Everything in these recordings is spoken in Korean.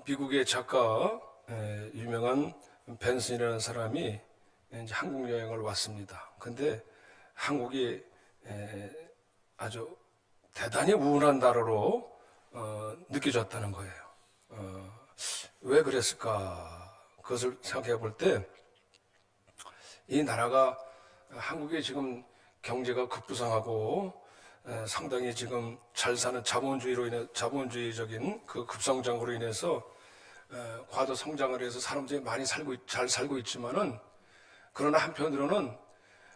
미국의 작가, 유명한 벤슨이라는 사람이 이제 한국 여행을 왔습니다. 근데 한국이 아주 대단히 우울한 나라로 느껴졌다는 거예요. 왜 그랬을까? 그것을 생각해 볼 때 이 나라가 한국이 지금 경제가 급부상하고 상당히 지금 잘 사는 자본주의적인 그 급성장으로 인해서 과도 성장을 해서 사람들이 많이 잘 살고 있지만은, 그러나 한편으로는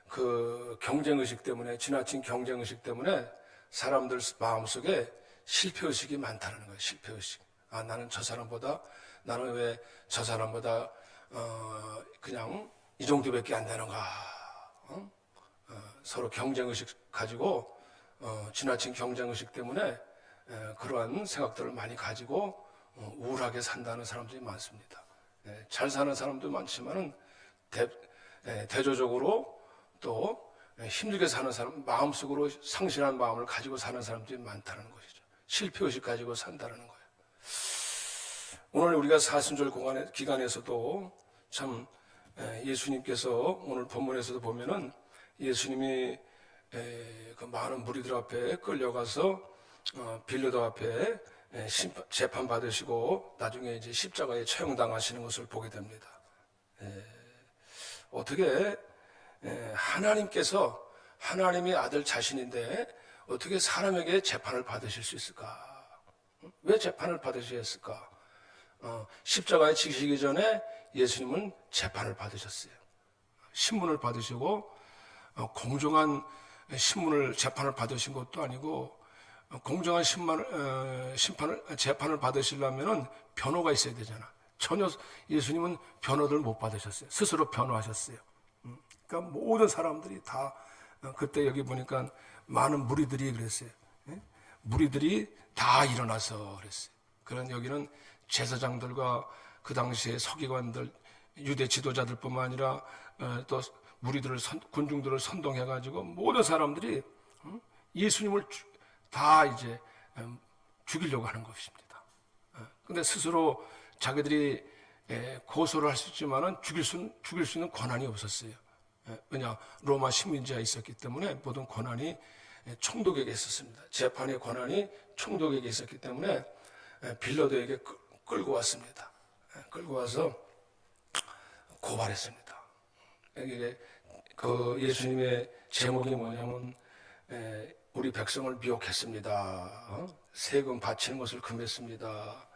그 경쟁의식 때문에, 지나친 경쟁의식 때문에 사람들 마음속에 실패의식이 많다는 거예요. 실패의식. 아, 나는 왜 저 사람보다 그냥 이 정도밖에 안 되는가. 서로 경쟁의식 가지고 지나친 경쟁의식 때문에 그러한 생각들을 많이 가지고 우울하게 산다는 사람들이 많습니다. 잘 사는 사람도 많지만은 대조적으로 또 힘들게 사는 사람, 마음속으로 상실한 마음을 가지고 사는 사람들이 많다는 것이죠. 실패의식 가지고 산다는 거예요. 오늘 우리가 사순절 기간에서도 참 예수님께서 오늘 본문에서도 보면은 예수님이 그 많은 무리들 앞에 끌려가서 빌라도 앞에 재판 받으시고 나중에 이제 십자가에 처형당하시는 것을 보게 됩니다. 어떻게 하나님께서, 하나님의 아들 자신인데 어떻게 사람에게 재판을 받으실 수 있을까? 왜 재판을 받으셔야 했을까? 십자가에 지시기 전에 예수님은 재판을 받으셨어요. 신문을 받으시고 공정한 재판을 받으신 것도 아니고, 공정한 재판을 받으시려면은 변호가 있어야 되잖아. 전혀 예수님은 변호를 못 받으셨어요. 스스로 변호하셨어요. 그러니까 모든 사람들이 다, 그때 여기 보니까 많은 무리들이 그랬어요. 무리들이 다 일어나서 그랬어요. 그런 여기는 제사장들과 그 당시에 서기관들, 유대 지도자들뿐만 아니라 또 군중들을 선동해가지고 모든 사람들이 예수님을 다 이제 죽이려고 하는 것입니다. 근데 스스로 자기들이 고소를 할 수 있지만은 죽일 수 있는 권한이 없었어요. 왜냐, 로마 식민지가 있었기 때문에 모든 권한이 총독에게 있었습니다. 재판의 권한이 총독에게 있었기 때문에 빌라도에게 끌고 왔습니다. 끌고 와서 고발했습니다. 이게 그 예수님의 제목이 뭐냐면 우리 백성을 미혹했습니다. 세금 바치는 것을 금했습니다.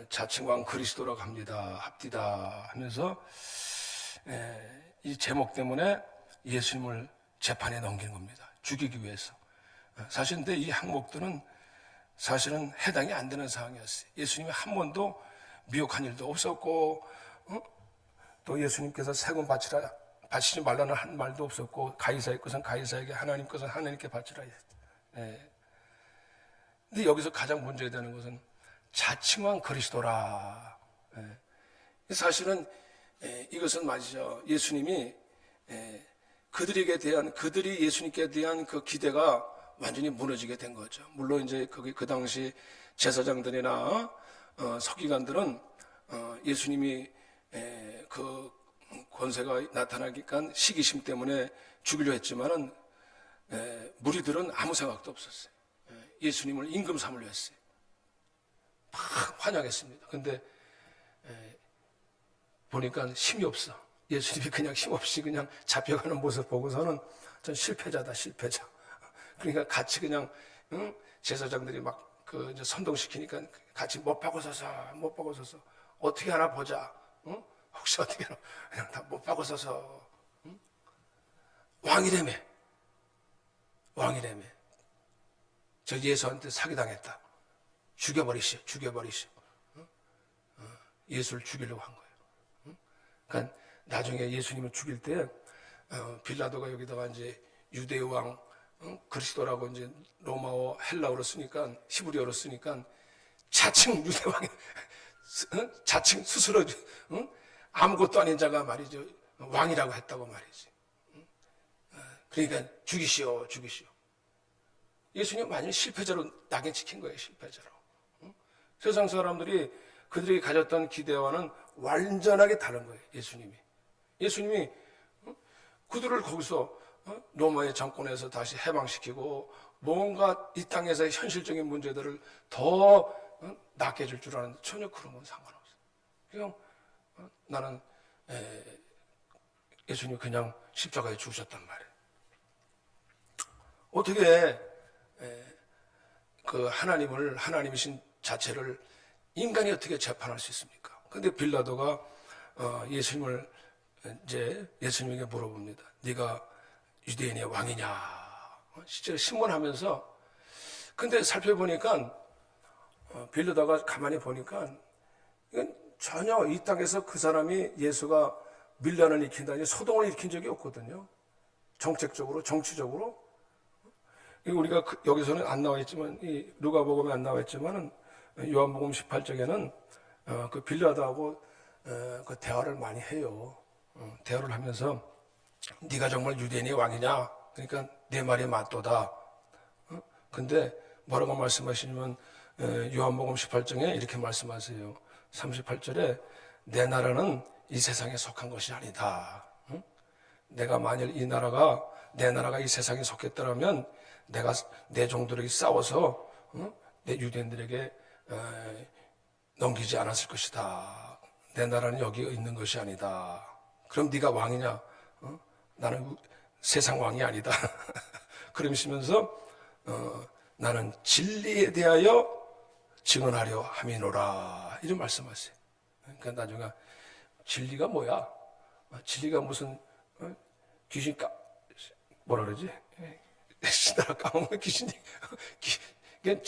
자칭왕 그리스도라고 합디다 하면서 이 제목 때문에 예수님을 재판에 넘기는 겁니다. 죽이기 위해서. 사실 근데 이 항목들은 사실은 해당이 안 되는 상황이었어요. 예수님이 한 번도 미혹한 일도 없었고, 또 예수님께서 세금 바치지 말라는 한 말도 없었고, 가이사의 것은 가이사에게, 하나님 것은 하나님께 바치라 했어요. 근데 여기서 가장 문제가 되는 것은 자칭왕 그리스도라. 사실은 이것은 말이죠. 예수님이 그들이 예수님께 대한 그 기대가 완전히 무너지게 된 거죠. 물론 이제 그 당시 제사장들이나 서기관들은 예수님이 그 권세가 나타나니까 시기심 때문에 죽이려 했지만은 무리들은 아무 생각도 없었어요. 예수님을 임금 삼으려 했어요. 막 환영했습니다. 근데 보니까 힘이 없어. 예수님이 그냥 힘없이 그냥 잡혀가는 모습 보고서는 전 실패자다, 실패자. 그러니까 같이 그냥 제사장들이 막 이제 선동시키니까 같이 못 박고 서서 어떻게 하나 보자. 혹시 어떻게 하나 그냥 다 못 박고 서서. 왕이라며. 저 예수한테 사기당했다. 죽여버리시오. 예수를 죽이려고 한 거예요. 그러니까 나중에 예수님을 죽일 때 빌라도가 여기다가 이제 유대의 왕 그리스도라고 이제 로마어 헬라어로 쓰니까, 히브리어로 쓰니까 자칭 유대왕이 자칭 스스로 아무것도 아닌 자가 말이죠, 왕이라고 했다고 말이지. 그러니까 죽이시오. 예수님 완전히 실패자로 낙인 찍힌 거예요. 실패자로. 세상 사람들이 그들이 가졌던 기대와는 완전하게 다른 거예요. 예수님이 그들을 거기서 로마의 정권에서 다시 해방시키고 뭔가 이 땅에서의 현실적인 문제들을 더 낫게 해줄 줄 아는데 전혀 그런 건 상관없어요. 그냥 나는 예수님이 그냥 십자가에 죽으셨단 말이에요. 어떻게 그 하나님이신 자체를 인간이 어떻게 재판할 수 있습니까? 근데 빌라도가 예수님에게 물어봅니다. 네가 유대인의 왕이냐? 실제로 신문하면서. 근데 살펴보니까 빌라도가 가만히 보니까 이건 전혀 이 땅에서 그 사람이 예수가 밀란을 일으킨다니 소동을 일으킨 적이 없거든요. 정책적으로, 정치적으로. 우리가 여기서는 안 나와 있지만, 이 누가복음에 안 나와 있지만은 요한복음 18장에는 그 빌라도하고 그 대화를 많이 해요. 대화를 하면서 네가 정말 유대인의 왕이냐? 그러니까 내 말이 맞도다. 근데 뭐라고 말씀하시냐면 요한복음 18장에 이렇게 말씀하세요. 38절에 내 나라는 이 세상에 속한 것이 아니다. 내가 만일 내 나라가 이 세상에 속했더라면 내가 내 종들에게 싸워서 내 유대인들에게 넘기지 않았을 것이다. 내 나라는 여기 있는 것이 아니다. 그럼 네가 왕이냐? 나는 세상 왕이 아니다. 그러시면서 나는 진리에 대하여 증언하려 함이노라. 이런 말씀하세요. 그러니까 나중에 진리가 뭐야? 진리가 무슨 귀신 뭐라 그러지? 내가 까먹는 귀신이. 그러니까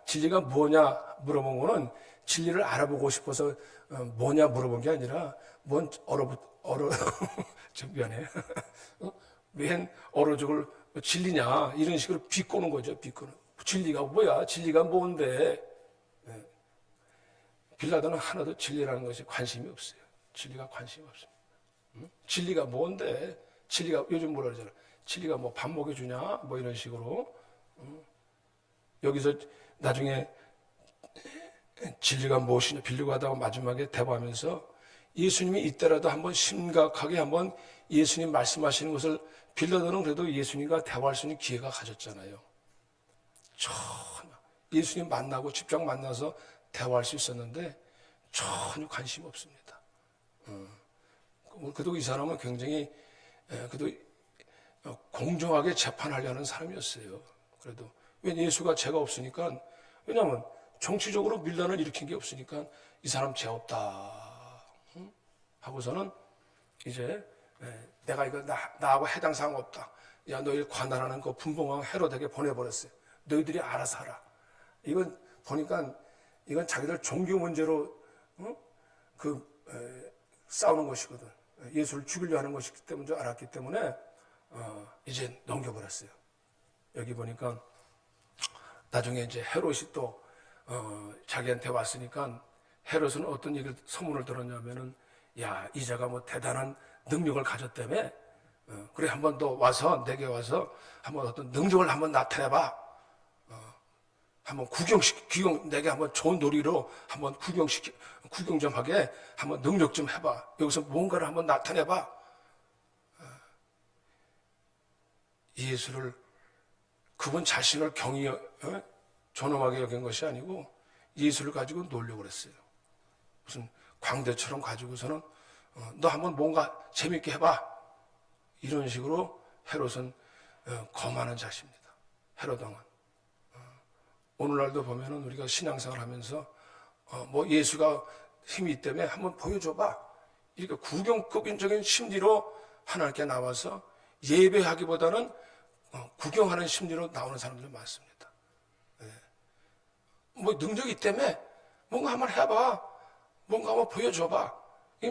진리가 뭐냐 물어본 거는 진리를 알아보고 싶어서 뭐냐 물어본 게 아니라 좀 미안해. 웬 얼어죽을 진리냐 이런 식으로 비꼬는 거죠. 진리가 뭐야? 진리가 뭔데? 빌라도는 하나도 진리라는 것이 관심이 없어요. 진리가 관심이 없습니다. 진리가 뭔데? 진리가 요즘 뭐라 그러잖아. 진리가 뭐 밥 먹여주냐? 뭐 이런 식으로. 여기서 나중에 진리가 무엇이냐 빌려고 하다가 마지막에 대화하면서 예수님이 이때라도 한번 심각하게 한번 예수님 말씀하시는 것을 빌라도는 그래도 예수님과 대화할 수 있는 기회가 가졌잖아요. 전혀 예수님 만나고 직접 만나서 대화할 수 있었는데 전혀 관심이 없습니다. 그래도 이 사람은 굉장히 그래도 공정하게 재판하려는 사람이었어요. 그래도 왜 예수가 죄가 없으니까, 왜냐하면 정치적으로 밀란을 일으킨 게 없으니까 이 사람 죄 없다 하고서는 이제 내가 이거 나하고 해당 사항 없다. 야, 너희 관할하는 그 분봉왕 헤롯에게 보내버렸어요. 너희들이 알아서 하라. 이건 보니까 이건 자기들 종교 문제로 싸우는 것이거든. 예수를 죽이려 하는 것이기 때문에 알았기 때문에 이제 넘겨버렸어요. 여기 보니까 나중에 이제 헤롯이 또 자기한테 왔으니까 헤롯은 어떤 얘기를 소문을 들었냐면은 야, 이자가 뭐 대단한 능력을 가졌다며. 그래 한번 더 와서 내게 와서 한번 어떤 능력을 한번 나타내봐. 한번 구경 내게 한번 좋은 놀이로 한번 구경 좀 하게 한번 능력 좀 해봐. 여기서 뭔가를 한번 나타내봐. 예수를 그분 자신을 존엄하게 여긴 것이 아니고 예수를 가지고 놀려고 그랬어요. 무슨 광대처럼 가지고서는 너 한번 뭔가 재밌게 해봐. 이런 식으로 헤롯은 거만한 자십니다. 헤롯 왕은. 오늘날도 보면은 우리가 신앙생활 하면서 뭐 예수가 힘이 있다며 한번 보여줘봐. 이렇게 구경적인 심리로 하나님께 나와서 예배하기보다는 구경하는 심리로 나오는 사람들이 많습니다. 뭐 능력이 있다며 뭔가 한번 해봐. 뭔가 한번 보여줘봐.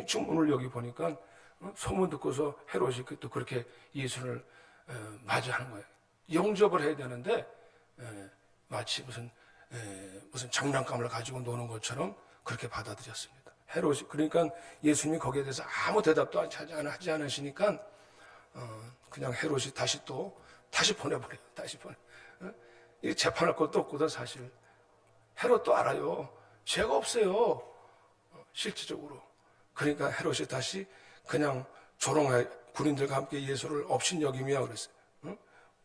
지금 오늘 여기 보니까 소문 듣고서 헤롯이 또 그렇게 예수를 맞이하는 거예요. 영접을 해야 되는데 마치 무슨 장난감을 가지고 노는 것처럼 그렇게 받아들였습니다. 헤롯이 그러니까 예수님이 거기에 대해서 아무 대답도 하지 않으시니까 그냥 헤롯이 다시 보내버려요. 이 재판할 것도 없거든 사실. 헤롯도 알아요. 죄가 없어요. 실질적으로. 그러니까 헤롯이 다시 그냥 조롱해 군인들과 함께 예수를 업신여김이야 그랬어요.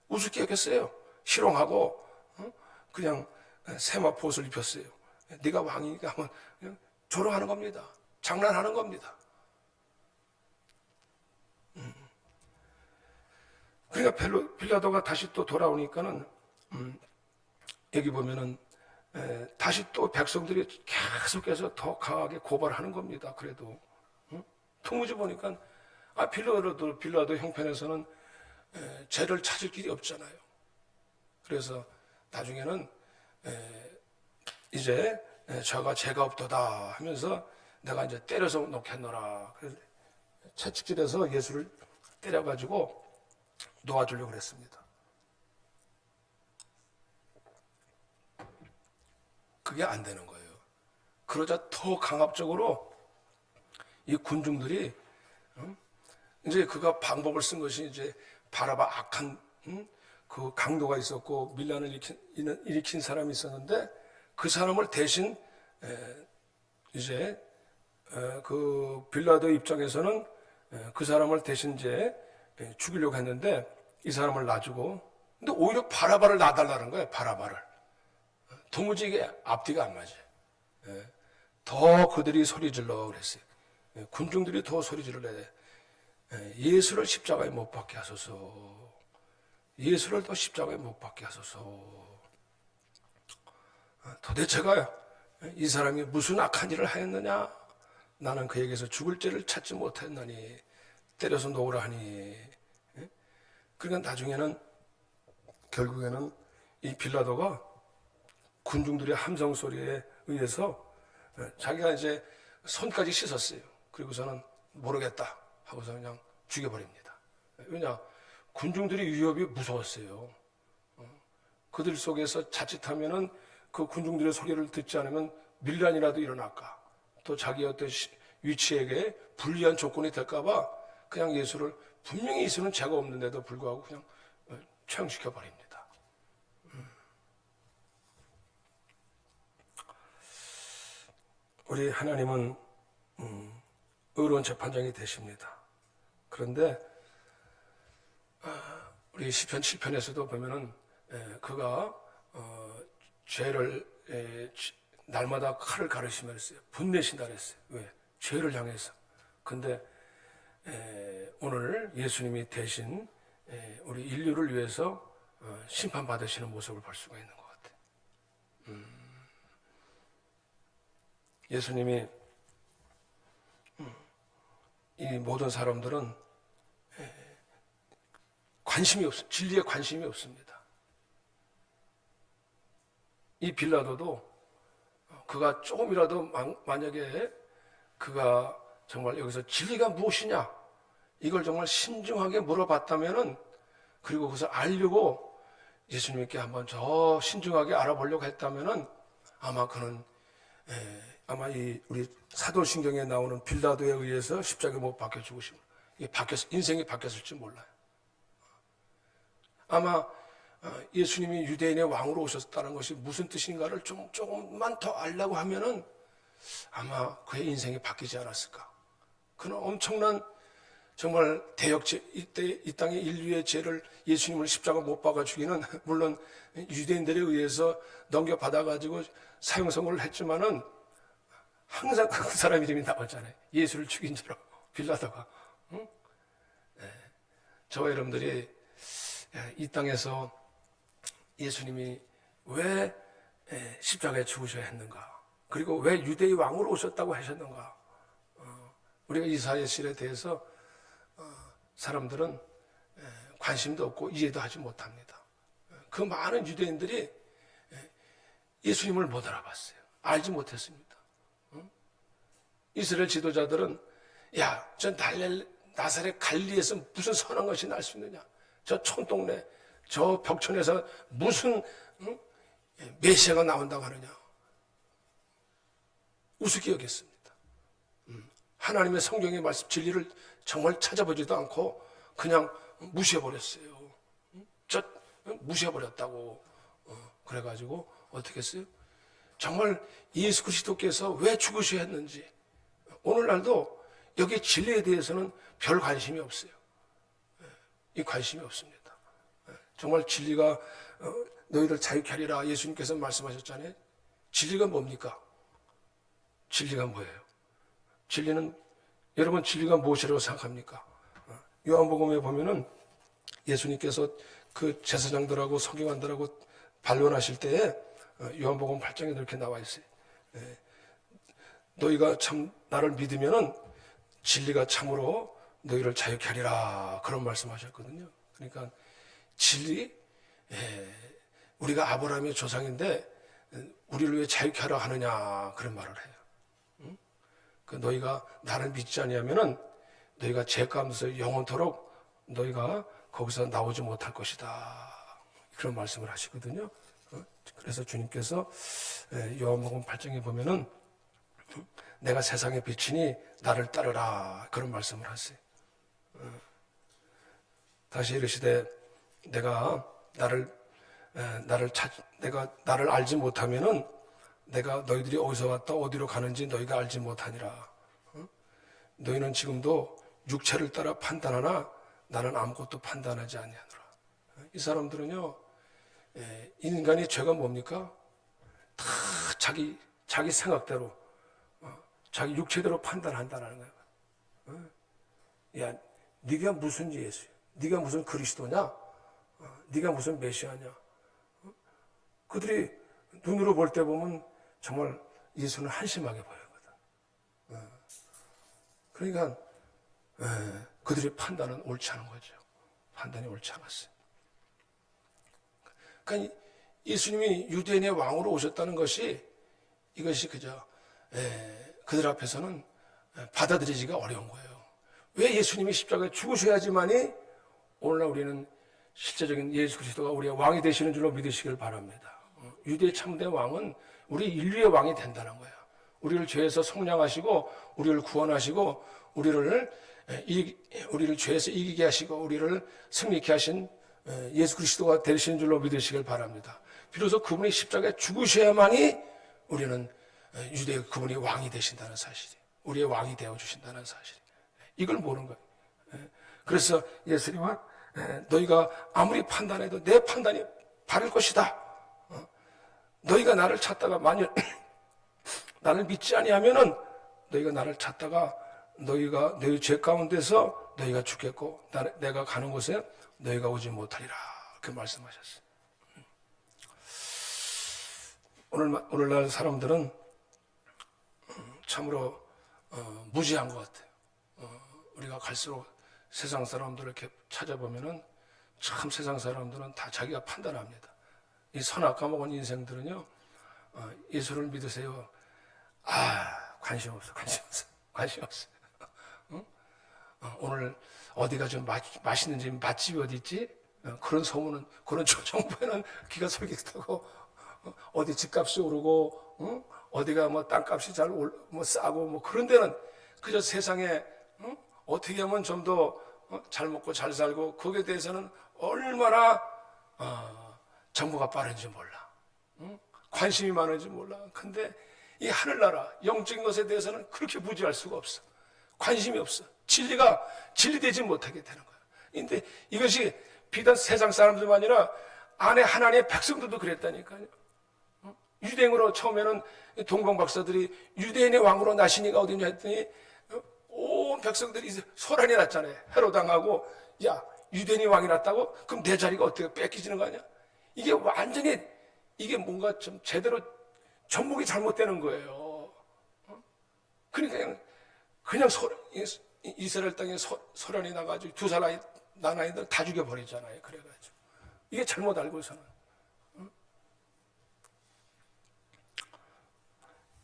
우습게 여겼어요. 희롱하고 그냥 세마포 옷을 입혔어요. 네가 왕이니까 한번 그냥 조롱하는 겁니다. 장난하는 겁니다. 그러니까 빌라도가 다시 또 돌아오니까는 여기 보면은 다시 또 백성들이 계속해서 더 강하게 고발하는 겁니다. 그래도 도무지 보니까 빌라도 형편에서는 죄를 찾을 길이 없잖아요. 그래서 나중에는 이제 저가 죄가 없도다 하면서 내가 이제 때려서 놓겠노라. 그래서 채찍질해서 예수를 때려가지고 놓아주려고 그랬습니다. 그게 안 되는 거예요. 그러자 더 강압적으로 이 군중들이 이제 그가 방법을 쓴 것이 이제 바라바 악한 그 강도가 있었고 밀란을 일으킨 사람이 있었는데 그 사람을 대신 이제 그 빌라도 입장에서는 그 사람을 대신 이제 죽이려고 했는데 이 사람을 놔주고 근데 오히려 바라바를 놔달라는 거예요. 바라바를. 도무지 이게 앞뒤가 안 맞아요. 더 그들이 소리질러 그랬어요. 군중들이 더 소리질러 예수를 십자가에 못 박게 하소서. 예수를 더 십자가에 못 박게 하소서. 도대체가 이 사람이 무슨 악한 일을 하였느냐? 나는 그에게서 죽을 죄를 찾지 못했나니 때려서 놓으라 하니. 그러니까 나중에는 결국에는 이 빌라도가 군중들의 함성 소리에 의해서 자기가 이제 손까지 씻었어요. 그리고서는 모르겠다 하고서 그냥 죽여버립니다. 왜냐? 군중들의 위협이 무서웠어요. 그들 속에서 자칫하면은 그 군중들의 소리를 듣지 않으면 밀란이라도 일어날까, 또 자기의 어떤 위치에게 불리한 조건이 될까봐 그냥 예수를 분명히 예수는 죄가 없는데도 불구하고 그냥 처형시켜 버립니다. 우리 하나님은 의로운 재판장이 되십니다. 그런데 우리 시편 7편에서도 보면은 그가 죄를 날마다 칼을 가르시며 했어요. 분내신다 그랬어요. 왜? 죄를 향해서. 근데 오늘 예수님이 대신 우리 인류를 위해서 심판받으시는 모습을 볼 수가 있는 것 같아요. 예수님이 이 모든 사람들은 진리에 관심이 없습니다. 이 빌라도도 그가 조금이라도 만약에 그가 정말 여기서 진리가 무엇이냐 이걸 정말 신중하게 물어봤다면은, 그리고 그것을 알려고 예수님께 한번 더 신중하게 알아보려고 했다면은 아마 그는 아마 이 우리 사도신경에 나오는 빌라도에 의해서 십자가에 못 박혀 죽으시면 인생이 바뀌었을지 몰라요. 아마 예수님이 유대인의 왕으로 오셨다는 것이 무슨 뜻인가를 조금만 더 알려고 하면은 아마 그의 인생이 바뀌지 않았을까. 그는 엄청난 정말 대역죄, 이 땅의 인류의 죄를 예수님을 십자가 못 박아 죽이는, 물론 유대인들에 의해서 넘겨받아가지고 사형선고를 했지만은 항상 그 사람 이름이 나왔잖아요. 예수를 죽인 자로 빌라도가. 저와 여러분들이 이 땅에서 예수님이 왜 십자가에 죽으셔야 했는가, 그리고 왜 유대의 왕으로 오셨다고 하셨는가, 우리가 이 사실에 대해서 사람들은 관심도 없고 이해도 하지 못합니다. 그 많은 유대인들이 예수님을 못 알아봤어요. 알지 못했습니다. 이스라엘 지도자들은 저 나사렛 갈릴리에서 무슨 선한 것이 날 수 있느냐, 저 촌동네 저 벽촌에서 무슨 메시아가 나온다고 하느냐, 우습게 여겼습니다. 하나님의 성경의 말씀 진리를 정말 찾아보지도 않고 그냥 무시해버렸어요. 무시해버렸다고. 그래가지고 어떻게 했어요? 정말 예수 그리스도께서 왜 죽으셔야 했는지, 오늘날도 여기 진리에 대해서는 별 관심이 없어요. 이 관심이 없습니다. 정말 진리가 너희들 자유케 하리라 예수님께서 말씀하셨잖아요. 진리가 뭡니까? 진리가 뭐예요? 진리는, 여러분 진리가 무엇이라고 생각합니까? 요한복음에 보면은 예수님께서 그 제사장들하고 서기관들하고 반론하실 때에 요한복음 8장에 이렇게 나와 있어요. 너희가 참 나를 믿으면은 진리가 참으로 너희를 자유케 하리라, 그런 말씀하셨거든요. 그러니까 진리, 우리가 아브라함의 조상인데 우리를 왜 자유케 하라 하느냐, 그런 말을 해요. 그 너희가 나를 믿지 아니하면은 너희가 죄 가운데서 영원토록 너희가 거기서 나오지 못할 것이다, 그런 말씀을 하시거든요. 그래서 주님께서 요한복음 8장에 보면은 내가 세상의 빛이니 나를 따르라, 그런 말씀을 하세요. 다시 이르시되 내가 나를 알지 못하면은 내가 너희들이 어디서 왔다 어디로 가는지 너희가 알지 못하니라. 너희는 지금도 육체를 따라 판단하나 나는 아무것도 판단하지 아니하노라. 이 사람들은요, 인간의 죄가 뭡니까? 다 자기 생각대로, 자기 육체대로 판단한다는 거예요. 야, 네가 무슨 예수야? 네가 무슨 그리스도냐? 네가 무슨 메시아냐? 그들이 눈으로 볼 때 보면 정말 예수는 한심하게 보이거든. 그러니까 그들의 판단은 옳지 않은 거죠. 판단이 옳지 않았어요. 그러니까 예수님이 유대인의 왕으로 오셨다는 것이, 이것이 그저 그들 앞에서는 받아들이기가 어려운 거예요. 왜 예수님이 십자가에 죽으셔야지만이 오늘날 우리는 실제적인 예수 그리스도가 우리의 왕이 되시는 줄로 믿으시길 바랍니다. 유대의 참된 왕은 우리 인류의 왕이 된다는 거예요. 우리를 죄에서 속량하시고 우리를 구원하시고 우리를 죄에서 이기게 하시고 우리를 승리케 하신 예수 그리스도가 되시는 줄로 믿으시길 바랍니다. 비로소 그분이 십자가에 죽으셔야만이 우리는 유대의 그분이 왕이 되신다는 사실이, 우리의 왕이 되어주신다는 사실이, 이걸 모르는 거예요. 그래서 예수님은 너희가 아무리 판단해도 내 판단이 바를 것이다. 너희가 나를 찾다가 만일 나를 믿지 아니하면은 너희가 나를 찾다가 너희 죄 가운데서 너희가 죽겠고 내가 가는 곳에 너희가 오지 못하리라, 그 말씀하셨어요. 오늘날 사람들은 참으로 무지한 것 같아요. 우리가 갈수록 세상 사람들을 이렇게 찾아보면은 참 세상 사람들은 다 자기가 판단합니다. 이 선악 까먹은 인생들은요, 예수를 믿으세요. 관심 없어. 응? 오늘 어디가 좀 맛있는 집, 맛집이 어디 있지? 그런 소문은, 그런 정보에는 귀가 솔깃하고, 어디 집값이 오르고, 응? 어디가 뭐 땅값이 싸고, 뭐 그런 데는 그저 세상에, 응? 어떻게 하면 좀 더 잘 먹고 잘 살고, 거기에 대해서는 얼마나 정보가 빠른지 몰라. 응? 관심이 많은지 몰라. 근데 이 하늘나라, 영적인 것에 대해서는 그렇게 무지할 수가 없어. 관심이 없어. 진리가 진리되지 못하게 되는 거야. 근데 이것이 비단 세상 사람들만 아니라 안에 하나님의 백성들도 그랬다니까요. 유대인으로 처음에는 동방박사들이 유대인의 왕으로 나시니가 어디냐 했더니 온 백성들이 소란이 났잖아요. 헤로당하고, 야, 유대인이 왕이 났다고? 그럼 내 자리가 어떻게 뺏기지는 거 아니야? 이게 완전히, 이게 뭔가 좀 제대로 전목이 잘못되는 거예요. 그러니까 그냥 이스라엘 땅에 소란이 나가지고 두 살 난 아이들 다 죽여버리잖아요. 그래가지고. 이게 잘못 알고서는.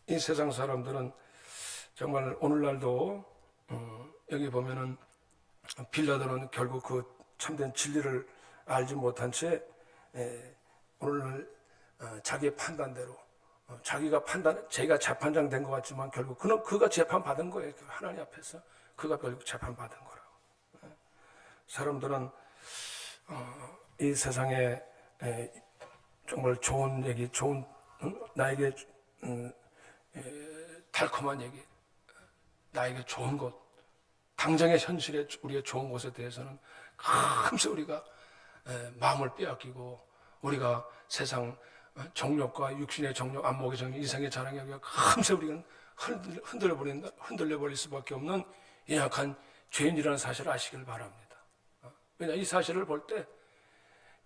이 세상 사람들은 정말 오늘날도 여기 보면은 빌라도는 결국 그 참된 진리를 알지 못한 채 오늘 자기의 판단대로 자기가 재판장 된 것 같지만 결국 그가 재판 받은 거예요. 하나님 앞에서 그가 결국 재판 받은 거라고. 사람들은 이 세상에 정말 좋은 얘기, 나에게 달콤한 얘기, 나에게 좋은 것, 당장의 현실에 우리의 좋은 것에 대해서는 금세 우리가 마음을 빼앗기고, 우리가 세상 정욕과 육신의 정욕, 안목의 정욕, 이생의 자랑에 금세 우리가 흔들려 버릴 수밖에 없는 연약한 죄인이라는 사실을 아시길 바랍니다. 왜냐, 이 사실을 볼 때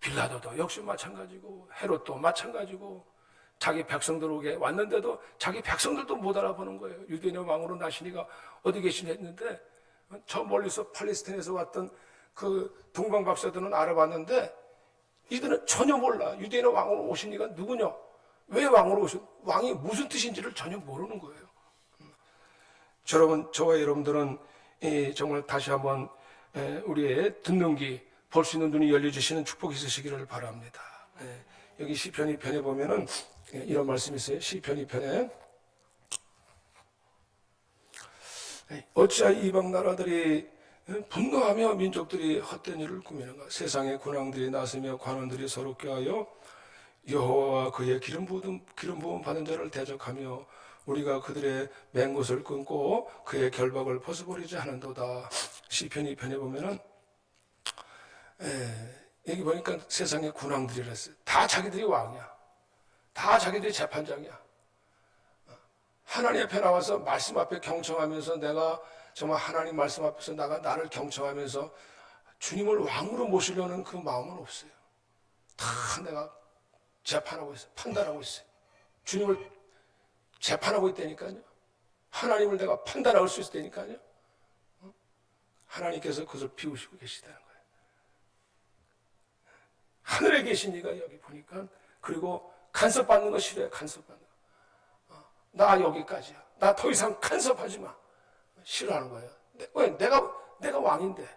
빌라도도 역시 마찬가지고, 헤롯도 마찬가지고, 자기 백성들에게 왔는데도 자기 백성들도 못 알아보는 거예요. 유대인의 왕으로 나시니가 어디 계시냐 했는데, 저 멀리서 팔레스타인에서 왔던 그 동방 박사들은 알아봤는데 이들은 전혀 몰라. 유대인의 왕으로 오시니가 누구냐, 왜 왕으로 오신, 왕이 무슨 뜻인지를 전혀 모르는 거예요. 여러분, 저와 여러분들은 정말 다시 한번 우리의 듣는 귀, 볼 수 있는 눈이 열려주시는 축복이 있으시기를 바랍니다. 여기 시편 2편에 보면은 이런 말씀이 있어요. 시편 2편에 어찌하여 이방 나라들이 분노하며 민족들이 헛된 일을 꾸미는가. 세상의 군왕들이 나서며 관원들이 서로 껴하여 여호와와 그의 기름 부음 받은 자를 대적하며 우리가 그들의 맹것을 끊고 그의 결박을 벗어버리지 하는도다. 시편 2편에 보면은 여기 보니까 세상의 군왕들이랬어요. 다 자기들이 왕이야. 다 자기들이 재판장이야. 하나님 앞에 나와서 말씀 앞에 경청하면서, 내가 정말 하나님 말씀 앞에서 나를 경청하면서 주님을 왕으로 모시려는 그 마음은 없어요. 다 내가 재판하고 있어요. 판단하고 있어요. 주님을 재판하고 있다니까요. 하나님을 내가 판단할 수 있다니까요. 하나님께서 그것을 비우시고 계시다는 거예요. 하늘에 계신 이가 여기 보니까, 그리고 간섭받는 거 싫어요. 간섭받는 거. 나 여기까지야. 나 더 이상 간섭하지 마. 싫어하는 거예요. 왜? 내가 왕인데,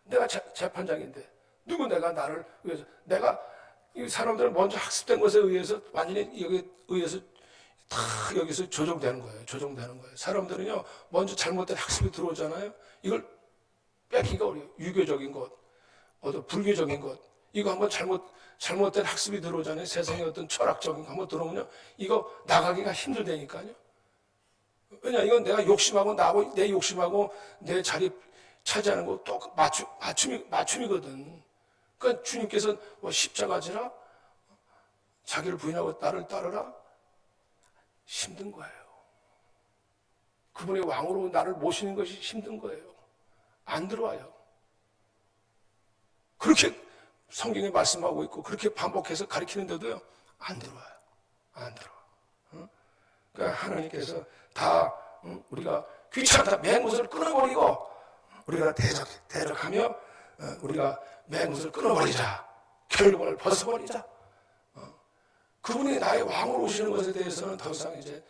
내가 재판장인데, 누구 내가 나를 위해서, 내가 이 사람들 먼저 학습된 것에 의해서 완전히 여기 의해서 다 여기서 조정되는 거예요. 조정되는 거예요. 사람들은요, 먼저 잘못된 학습이 들어오잖아요. 이걸 뺏기가 어려워요. 유교적인 것, 어떤 불교적인 것, 이거 한번 잘못된 학습이 들어오잖아요. 세상의 어떤 철학적인 거 한번 들어오면요, 이거 나가기가 힘들다니까요. 왜냐, 이건 내가 욕심하고 내 욕심하고 내 자리 차지하는 거 또 맞춤이거든. 그러니까 주님께서 십자가지라, 자기를 부인하고 나를 따르라, 힘든 거예요. 그분의 왕으로 나를 모시는 것이 힘든 거예요. 안 들어와요. 그렇게 성경에 말씀하고 있고 그렇게 반복해서 가르치는데도요, 안 들어와요. 안 들어와. 그러니까 하나님께서 다 우리가 귀찮다 맹것을 끊어버리고, 우리가 대적하며 우리가 맹것을 끊어버리자, 결박을 벗어버리자. 그분이 나의 왕으로 오시는 것에 대해서는 더 이상 이제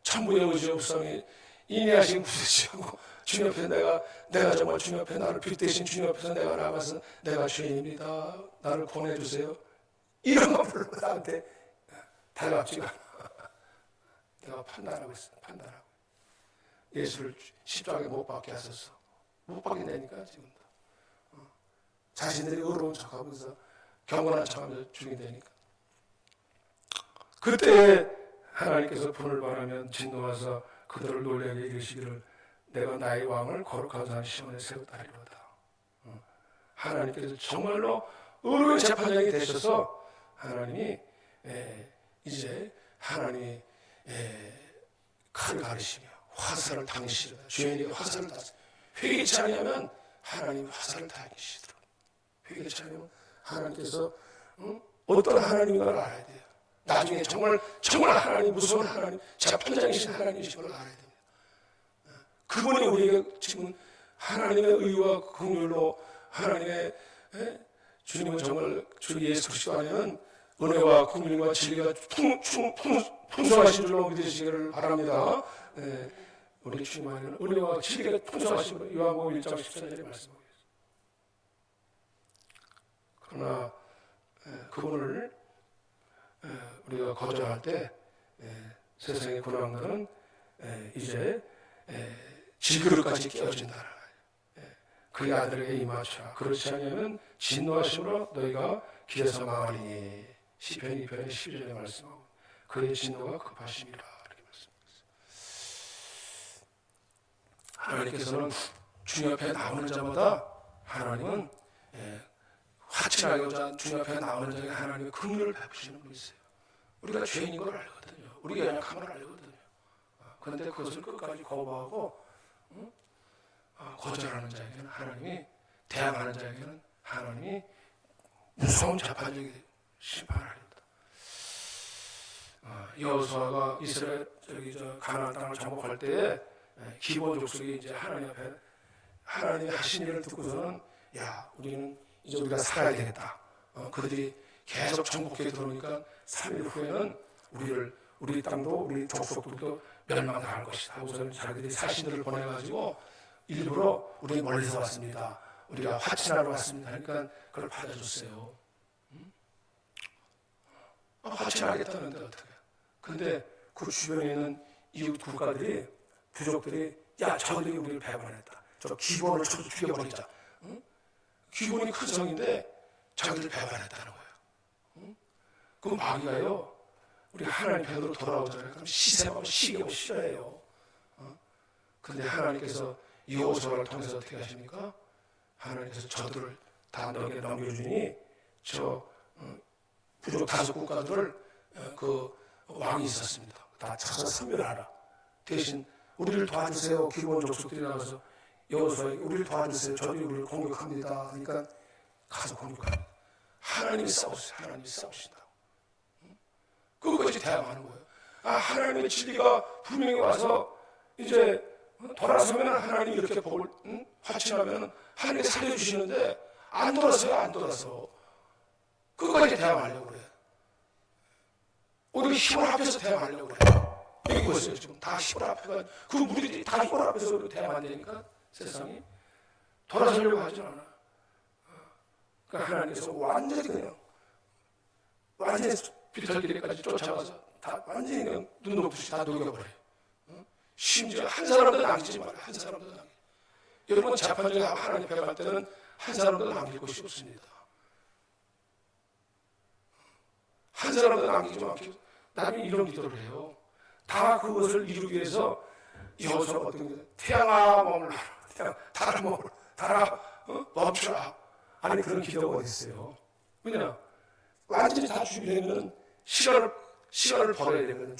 천부의 의지 없으니 인내하신 부르시고, 주님 앞에 내가 정말 주님 앞에 나를 빗대신 주님 앞에서 내가 나가서 내가 죄인입니다, 나를 구원해주세요, 이런 거 불러 나한테 달갑지가 않아. 내가 판단하고 있어. 판단하고. 예수를 십자가에 못 박게 하소서. 못 박게 내니까 지금도 자신들이 의로운 척하면서 경건한 척하면서 죽인다니까. 그때 하나님께서 분을 바라면 진노하사 그들을 놀라게 이르시기를 내가 나의 왕을 거룩한 산 시온에 세우다 하리로다. 하나님께서 정말로 의로운 재판장이 되셔서 하나님이 이제 하나님이 칼을 가르시며 화살을 당기시리라. 죄인에게 화살을 당기시리라. 회개치 않으면 하나님이 화살을 당기시리라. 회개치 않으면 하나님께서 어떤 하나님인가를 알아야 돼요. 나중에 정말 하나님, 무서운 하나님, 재판장이신 하나님이신 걸 알아야 됩니다. 그분이 우리에게 지금 하나님의 의와 긍휼로 하나님의 주님은 정말 주 예수 그리스도 안에는 은혜와 긍휼과 진리가 풍성하신 줄로 믿으시기를 바랍니다. 우리 주님 안에는 은혜와 진리가 풍성하신 줄로 요한복음 1장 14절에 말씀하고 있습니다. 그러나 그분을 우리가 거절할 때 세상의 군왕들은 이제 질그릇까지 깨어진다. 그의 아들에게 임하시라. 그렇지 않으면 진노하심으로 너희가 길에서 망하리니. 시편 2편의 12절에 말씀하고 그의 진노가 급하심이라. 하나님께서는 주님 앞에 나오는 자마다 하나님은 화친하고자 주님 앞에 나오는 자에게 하나님의 긍휼을 베푸시는 분이세요. 우리가 죄인인 걸 알거든요. 우리가 연약한 걸 알거든요. 그런데 그것을 끝까지 거부하고 거절하는 자에게는 하나님이, 대항하는 자에게는 하나님이 무서운 재판적인 심판을 합니다. 여호수아가 이스라엘 가나안 땅을 정복할 때에 기본 족속이 이제 하나님 앞에 하나님의 하신 일을 듣고서는 야, 우리는 이제 우리가 살아야 되겠다. 그들이 계속 정복해 들어오니까 3일 후에는 우리 땅도 우리 족속들도 멸망당할 것이다. 우선 자기들이 사신들을 보내가지고 일부러 우리 멀리서 왔습니다. 우리가 화친하러 왔습니다. 그러니까 그걸 받아줬어요. 화친하겠다는데 어떻게? 근데 그 주변에 있는 이웃 국가들이, 부족들이 야, 저들이 우리를 배반했다. 저 기본을 쳐서 죽여버리자. 기본이 큰 성인데 자기들 배반했다는 거예요. 그 마귀가요, 우리 하나님 편으로 돌아오잖아요. 그럼 시샘하고 시기하고 싫어해요. 근데 하나님께서 여호수아를 통해서 어떻게 하십니까? 하나님께서 저들을 다 너에게 넘겨주니 저 부족 5국가들을 그 왕이 있었습니다. 다 쳐서 섬멸하라. 대신 우리를 도와주세요. 기본 족속들이 나가서 여호수아에게 우리를 도와주세요. 저들이 우리를 공격합니다. 그러니까 가서 공격합니다. 하나님이 싸우세요. 하나님이 싸우신다고. 그것까지 대항하는 거예요. 하나님의 진리가 분명히 와서 이제 돌아서면 하나님이 이렇게 복을 화친하면 하나님이 살려주시는데 안 돌아서요. 안 돌아서. 그것까지 대항하려고 그래요. 우리 힘을 합해서 대항하려고 그래요. 여기 보세요. 지금 다 힘을 합해서 그 무리들이 다 힘을 합해서 우리 대항 안 되니까 세상이 돌아서려고 하지 않아. 그러니까 하나님께서 완전히 비탈길에까지 쫓아가서 다 완전히 그냥 눈 녹듯이 다 녹여버려요. 심지어 한 사람도 남기지 말아요. 한 사람도 남기지. 여러분 재판장에 하나님 앞에 갈 때는 한 사람도 남길 곳이 없습니다. 한 사람도 남기지 않고 남이 이런 기도를 해요. 다 그것을 이루기 위해서 여호수아가 어떤 게 태양아 머물라, 달아 머물라, 달아 멈춰라. 아니 그런 기도가 어디 있어요? 왜냐? 완전히 다 죽이려면 시간을 벌어야 되거든.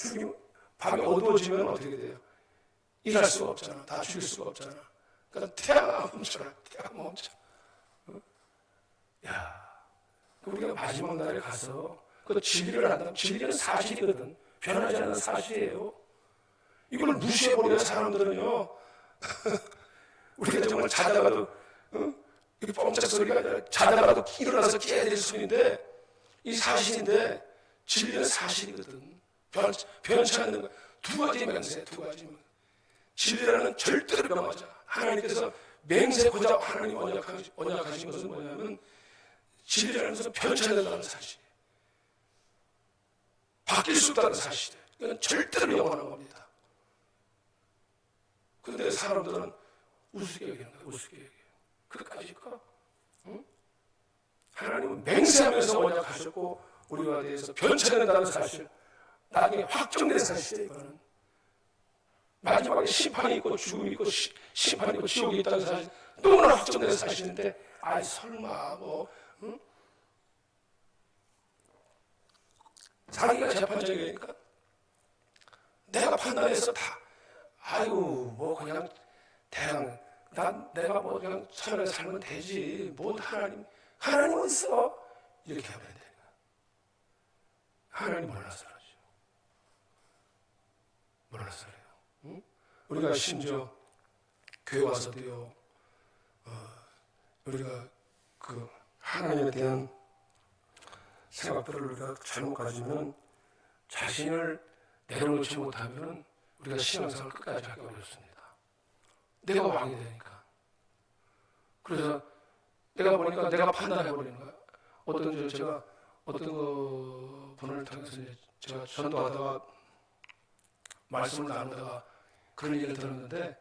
밤이 어두워지면 어떻게 돼요? 일할 수가 없잖아. 다 죽일 수가 없잖아. 그러니까 태양아 멈춰라, 태양아 멈춰. 야, 우리가 마지막 날에 가서 그 진리를 한다면 진리는 사실이거든. 변하지 않는 사실이에요. 이걸 무시해버려요 사람들은요. 우리가 정말 자다가도 이 뻥짝 소리가 아니라 자다가도 일어나서 깨야 될 소리인데 이 사실인데 진리는 사실이거든. 변치 않는 거. 두 가지 맹세, 두 가지 맹세. 진리라는 절대로 변하지 않아. 하나님께서 맹세고자 하나님 언약하신 것은 뭐냐면 진리라는 것은 변치 않는다는 사실. 바뀔 수 없다는 사실. 이건 절대로 영원한 겁니다. 그런데 사람들은 우습게 여기는 거예요. 우습게 여기요. 그까짓까? 응? 하나님은 맹세하면서 언약하셨고 우리와 대해서 변치 않는다는 사실. 나중에 확정된 사실이에요. 이거는. 마지막에 심판이 있고 죽음이 있고 심판이 있고 지옥이 있다는 사실. 너무나 확정된 사실인데 설마 응? 자기가 재판장이니까 내가 판단해서 다 그냥 대강 내가 그냥 천하에 살면 되지 하나님 어디 있어? 이렇게 하면 되니까 하나님 몰라서 그러죠. 몰라서 그래요. 응? 우리가 심지어 교회 와서도요 우리가 그 하나님에 대한 생각들을 우리가 잘못 가지면 자신을 내려놓지 못하면 우리가 신앙생활을 끝까지 하기 어렵습니다. 내가 왕이 되니까. 그래서 내가 보니까 내가 판단해버리는 거야. 제가 어떤 그 분을 통해서 제가 전도하다가 말씀을 나누다가 그런 얘기를 들었는데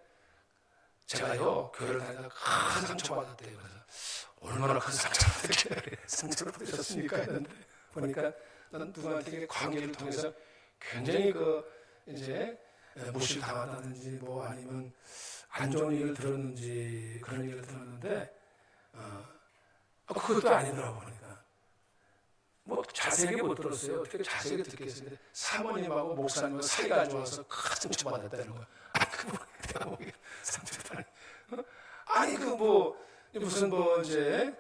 제가요 교회를 다니다가 큰 상처받았대요. 그래서 얼마나 큰 상처를 받으셨습니까? 했는데 보니까 누구한테 관계를 통해서 굉장히 이제 무시를 당한다든지 아니면 안 좋은 얘기를 들었는지 그런 얘기를 들었는데 그것도 아니더라고 보니까. 뭐 자세하게 못 들었어요. 어떻게 자세하게 듣겠어요. 근데 사모님하고 목사님하고 사이가 안 좋아서 큰 상처받았다는 거야. 내가 보기에 상처받았다는 아니 무슨 이제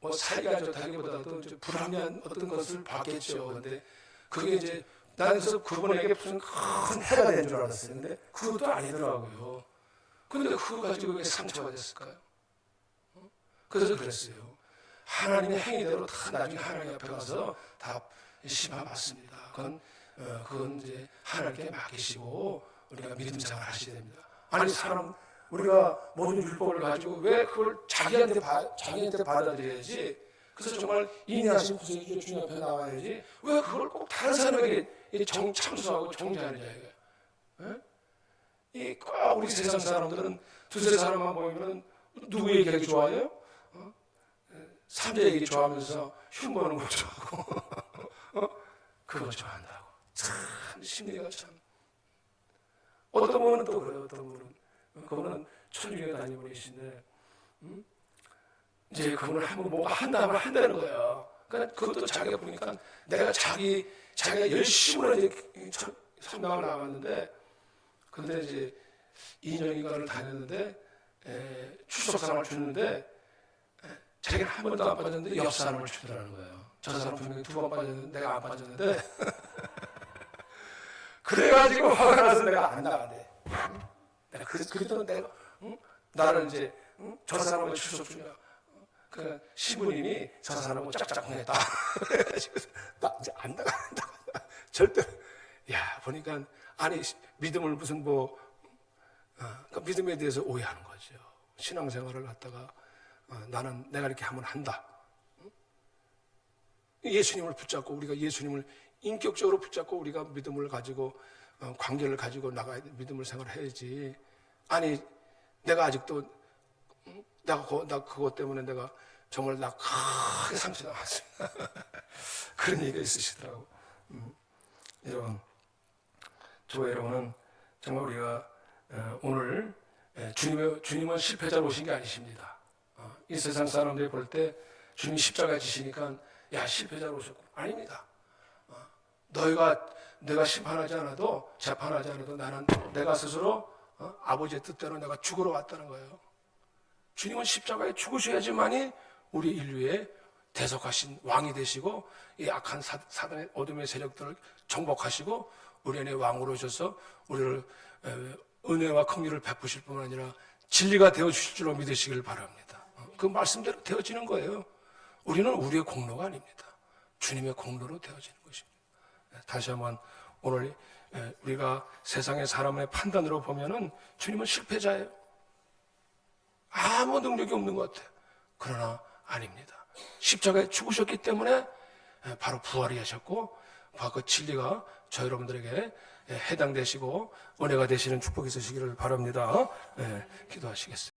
뭐 사이가 좋다기보다도 이제 불합리한 어떤 것을 봤겠죠. 근데 그게 이제 나는 그래서 그분에게 무슨 큰 해가 된 줄 알았어요. 근데 그것도 아니더라고요. 근데 그거 가지고 왜 상처가 됐을까요? 그래서 그랬어요. 하나님의 행위대로 다 나중에 하나님 앞에 가서 다 심판받습니다. 그건 이제 하나님께 맡기시고 우리가 믿음 생활 하셔야 됩니다. 아니 우리가 모든 율법을 가지고 왜 그걸 자기한테 받아들여야지? 그래서 정말 인내하신 구세주의 주님 앞에 나와야지. 왜 그걸 꼭 다른 사람에게 참수하고 정죄하느냐 이거야. 꼭 우리 세상 사람들은 두세 사람만 보이면 누구 얘기하기 좋아해요? 삼자 얘기 좋아하면서 흉보는 거 좋아하고 그거 좋아한다고. 참 심리가 참. 어떤 분은 또 그래요. 어떤 분은 그분은 천주교에 다니고 계신데 이제 그분을 한번 뭔가 한다면 한다는 거예요. 그러니까 그것도 자기가 보니까 내가 자기가 열심으로 이제 성당을 나갔는데 근데 이제 2년인가를 다녔는데 출석상을 줬는데 자기는 한 번도 안 빠졌는데 옆 사람을 주더라는 거예요. 저 사람 분명히 2번 빠졌는데 내가 안 빠졌는데 그래가지고 화가 나서 내가 안 나간대. 내가 그랬더니 내가 나를 이제 저 사람을 출석 주냐. 그 신부님이 저 사람을 짝짝 보냈다. 그래가지고 나 이제 안 나간다. 절대. 야 보니까 아니 믿음을 무슨 그 믿음에 대해서 오해하는 거죠. 신앙생활을 갖다가 나는 내가 이렇게 하면 한다. 예수님을 붙잡고 우리가 예수님을 인격적으로 붙잡고 우리가 믿음을 가지고 관계를 가지고 나가야 믿음을 생활해야지. 아니 내가 아직도 나 그것 때문에 내가 정말 나 크게 상처 나왔습니다. 그런 얘기가 있으시더라고. 여러분, 저 여러분은 정말 우리가 오늘 주님은 실패자로 오신 게 아니십니다. 이 세상 사람들이 볼 때 주님이 십자가에 지시니까 야 실패자로 오셨고 아닙니다. 내가 심판하지 않아도 재판하지 않아도 나는 내가 스스로 아버지의 뜻대로 내가 죽으러 왔다는 거예요. 주님은 십자가에 죽으셔야지만이 우리 인류의 대속하신 왕이 되시고 이 악한 사단의 어둠의 세력들을 정복하시고 우리 안에 왕으로 오셔서 우리를 은혜와 긍휼을 베푸실 뿐만 아니라 진리가 되어주실 줄로 믿으시길 바랍니다. 그 말씀대로 되어지는 거예요. 우리는 우리의 공로가 아닙니다. 주님의 공로로 되어지는 것입니다. 다시 한번 오늘 우리가 세상의 사람의 판단으로 보면은 주님은 실패자예요. 아무 능력이 없는 것 같아요. 그러나 아닙니다. 십자가에 죽으셨기 때문에 바로 부활이 하셨고 그 진리가 저 여러분들에게 해당되시고 은혜가 되시는 축복이 있으시기를 바랍니다. 기도하시겠습니다.